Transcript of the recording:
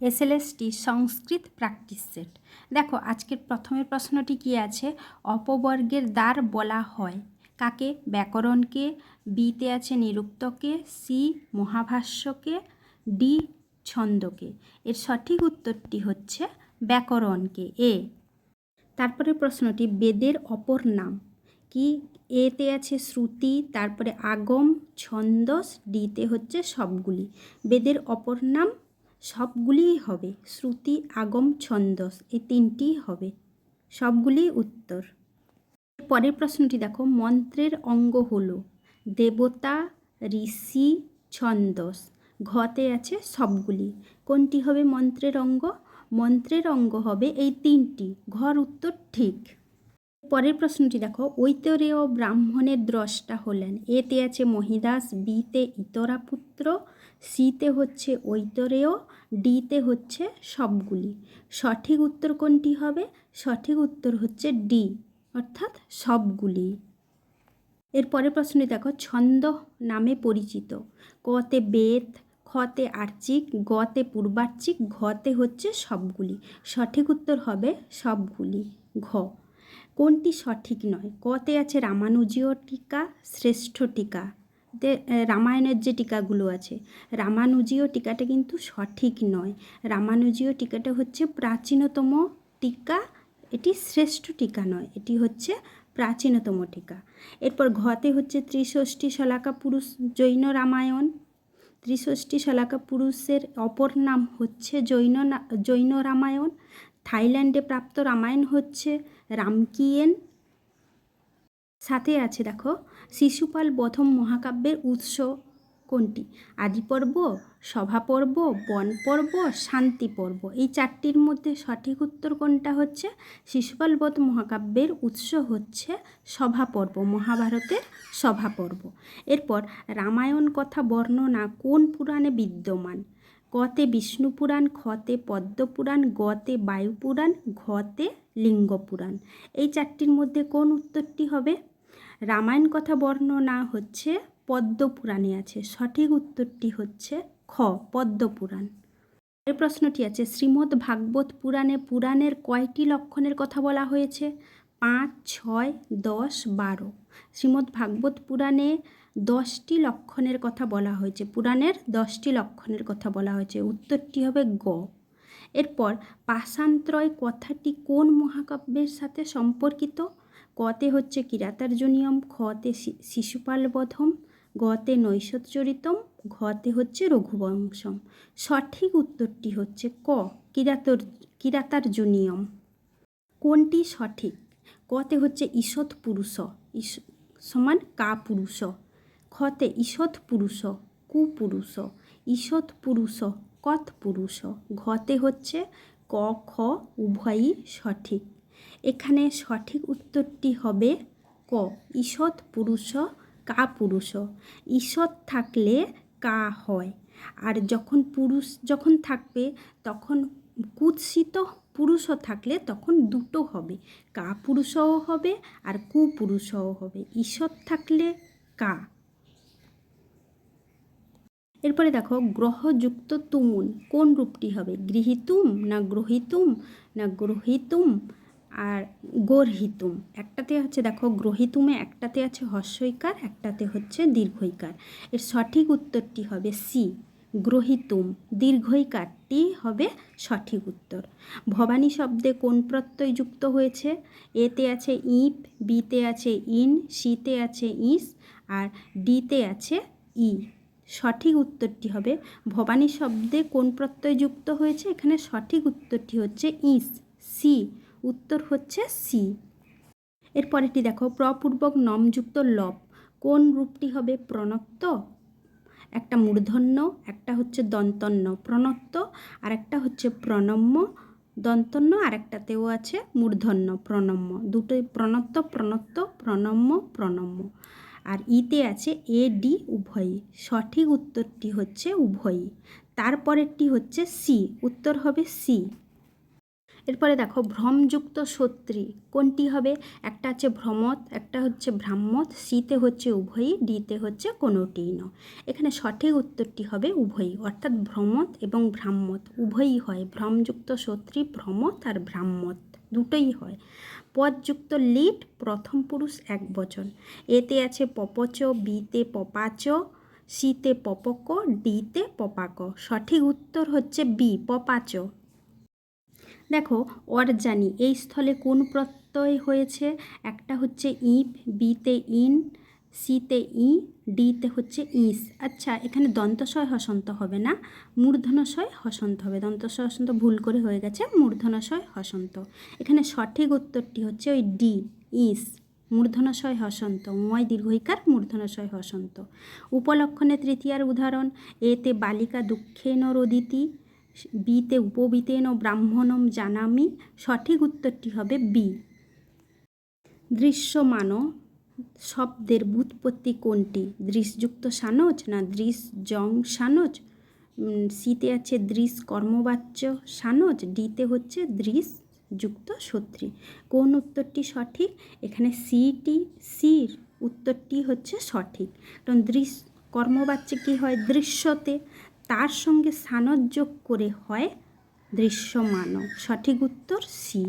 SLST সংস্কৃত practice set. দেখো আজকের প্রথমের প্রশ্নটি কি আছে, অপবর্গের দ্বার বলা হয় কাকে? ব্যাকরণকে। বিতে আছে নিরুক্তকে, সি মহাভাষ্যকে, ডি ছন্দকে। এর সঠিক উত্তরটি হচ্ছে ব্যাকরণকে, এ। তারপরে প্রশ্নটি বেদের অপর নাম কি? এতে আছে শ্রুতি, তারপরে আগম, ছন্দস, ডিতে হচ্ছে সবগুলি। বেদের অপর নাম সবগুলিই হবে, শ্রুতি, আগম, ছন্দস এই তিনটিই হবে, সবগুলি উত্তর। পরের প্রশ্নটি দেখো, মন্ত্রের অঙ্গ হলো দেবতা, ঋষি, ছন্দস। ঘতে আছে সবগুলি, কোনটি হবে মন্ত্রের অঙ্গ? মন্ত্রের অঙ্গ হবে এই তিনটি, ঘর উত্তর ঠিক। পরের প্রশ্নটি দেখো, ঐতরেয় ব্রাহ্মণের দ্রষ্টা হলেন। এতে আছে মহিদাস, বিতে ইতরাপুত্র, সিতে হচ্ছে ঐতরেয়, ডিতে হচ্ছে সবগুলি। সঠিক উত্তর কোনটি হবে? সঠিক উত্তর হচ্ছে ডি, অর্থাৎ সবগুলি। এর পরের প্রশ্নটি দেখো, ছন্দ নামে পরিচিত। কতে বেদ, খতে আর্চিক, গতে পূর্বার্চিক, ঘতে হচ্ছে সবগুলি। সঠিক উত্তর হবে সবগুলি, ঘ। কোনটি সঠিক নয়? কতে আছে রামানুজীয় টিকা, শ্রেষ্ঠ টিকা। রামায়ণের যে টিকাগুলো আছে, রামানুজীয় টিকাটা কিন্তু সঠিক নয়। রামানুজীয় টিকাটা হচ্ছে প্রাচীনতম টিকা, এটি শ্রেষ্ঠ টিকা নয়, এটি হচ্ছে প্রাচীনতম টিকা। এরপর ঘতে হচ্ছে ত্রিষষ্ঠী শলাকা পুরুষ জৈন রামায়ণ। ত্রিষষ্ঠী শলাকা পুরুষের অপর নাম হচ্ছে জৈন রামায়ণ। থাইল্যান্ডে প্রাপ্ত রামায়ণ হচ্ছে রামকিয়েন। সাথে আছে দেখো, শিশুপাল প্রথম মহাকাব্যের উৎস কোনটি? আদিপর্ব, সভাপর্ব, বনপর্ব, শান্তি পর্ব। এই চারটির মধ্যে সঠিক উত্তর কোনটা হচ্ছে? শিশুপাল বধ মহাকাব্যের উৎস হচ্ছে সভাপর্ব, মহাভারতের সভাপর্ব। এরপর রামায়ণ কথা বর্ণনা কোন পুরাণে বিদ্যমান? কতে বিষ্ণু পুরাণ, খতে পদ্ম পুরাণ, গতে বায়ু পুরাণ, ঘতে লিঙ্গ পুরাণ। এই চারটির মধ্যে কোন উত্তরটি হবে? রামায়ণ কথা বর্ণনা হচ্ছে পদ্ম পুরাণে আছে, সঠিক উত্তরটি হচ্ছে খ, পদ্ম পুরাণ। এই প্রশ্নটি আছে, শ্রীমদ্ ভাগবত পুরাণে পুরাণের কয়টি লক্ষণের কথা বলা হয়েছে? 5, 6, 10, 12। শ্রীমদ্ ভাগবত পুরাণে 10টি লক্ষণের কথা বলা হয়েছে, পুরাণের 10টি লক্ষণের কথা বলা হয়েছে, উত্তরটি হবে গ। এরপর পাষাণত্রয় কথাটি কোন মহাকাব্যের সাথে সম্পর্কিত? কতে হচ্ছে কিরাতার্জুনীয়ম, খতে শিশুপাল বধম, গতে নৈষৎচরিতম, ঘতে হচ্ছে রঘুবংশম। সঠিক উত্তরটি হচ্ছে ক, কিরাতার্জুনীয়ম। কোনটি সঠিক? কতে হচ্ছে ঈষৎ পুরুষ সমান কা পুরুষ, খতে ঈষৎ পুরুষ কুপুরুষ, ঈষৎ পুরুষ কত পুরুষ, ঘতে হচ্ছে ক খ উভয়ই সঠিক। এখানে সঠিক উত্তরটি হবে ক, ঈষৎ পুরুষ কা পুরুষ। ঈষৎ থাকলে কা হয়, আর যখন থাকবে তখন কুৎসিত পুরুষও থাকলে তখন দুটো হবে, কা পুরুষও হবে আর কুপুরুষও হবে। ঈষৎ থাকলে কা। এরপরে দেখো, গ্রহযুক্ত তুমুল কোন রূপটি হবে? গৃহীতুম না গ্রহিতুম না গ্রহিতুম আর গর্হিতুম। একটাতে হচ্ছে দেখো গ্রহিতুমে একটাতে আছে হর্ষইকার, একটাতে হচ্ছে দীর্ঘইকার। এর সঠিক উত্তরটি হবে সি, গ্রহিতুম, দীর্ঘইকারটি হবে সঠিক উত্তর। ভবানী শব্দে কোন প্রত্যয় যুক্ত হয়েছে? এতে আছে ইপ, বিতে আছে ইন, সিতে আছে ইস আর ডিতে আছে ই। সঠিক উত্তরটি হবে ভবানী শব্দে কোন প্রত্যয় যুক্ত হয়েছে? এখানে সঠিক উত্তরটি হচ্ছে ইস, সি, উত্তর হচ্ছে সি। এরপরেটি দেখো, প্রপূর্বক নমযুক্ত লব কোন রূপটি হবে? প্রণত্ত, একটা মূর্ধন্য, একটা হচ্ছে দন্তন্য প্রণত্ত, আর একটা হচ্ছে প্রণম্য দন্তন্য, আর একটাতেও আছে মূর্ধন্য প্রণম্য। দুটোই প্রণত্ত প্রণত্ত, প্রণম্য প্রণম্য। আর ইতে আছে এ ডি উভয়ই। সঠিক উত্তরটি হচ্ছে উভয়ই। তারপরেরটি হচ্ছে সি, উত্তর হবে সি। এরপরে দেখো ভ্রমযুক্ত সত্রী কোনটি হবে? একটা আছে ভ্রমত, একটা হচ্ছে ভ্রাম্যত, সিতে হচ্ছে উভয়ই, ডিতে হচ্ছে কোনোটিই নয়। এখানে সঠিক উত্তরটি হবে উভয়ই, অর্থাৎ ভ্রমত এবং ভ্রাম্যত উভয়ই হয়। ভ্রমযুক্ত সত্রী ভ্রমত আর ভ্রাম্যত দুটোই হয়। পদযুক্ত লিট প্রথম পুরুষ একবচন। এতে আছে পপচ, বিতে পপাচ, সিতে পপক, ডিতে পপাক। সঠিক উত্তর হচ্ছে বি, পপাচ। দেখো অর্জানি এই স্থলে কোন প্রত্যয় হয়েছে? একটা হচ্ছে ইপ, বিতে ইন, সিতে ই, ডিতে হচ্ছে ইস। আচ্ছা, এখানে দন্তস্বয় হসন্ত হবে না, মূর্ধন্যস্বয় হসন্ত হবে। দন্তস্বয় হসন্ত ভুল করে হয়ে গেছে, মূর্ধন্যস্বয় হসন্ত। এখানে সঠিক উত্তরটি হচ্ছে ওই ডি, ইস, মূর্ধন্যস্বয় হসন্ত, ময় দীর্ঘইকার মূর্ধন্যস্বয় হসন্ত। উপলক্ষণে তৃতীয়ার উদাহরণ, এতে বালিকা দুঃখেন রোদিতি, বিতে উপবিতেন ব্রাহ্মণম জানামি। সঠিক উত্তরটি হবে বি। দৃশ্যমান শব্দের ব্যুৎপত্তি কোনটি? দৃশযুক্ত সানজ না দৃশজং সানজ? সিতে আছে দৃশ কর্মবাচ্য সানজ, ডিতে হচ্ছে দৃশ যুক্ত সত্রী। কোন উত্তরটি সঠিক? এখানে সির উত্তরটি হচ্ছে সঠিক, কারণ দৃশ কর্মবাচ্যে কী হয়? দৃশ্যতে, তার সঙ্গে সানজ যোগ করে হয় দৃশ্যমান। সঠিক উত্তর সি।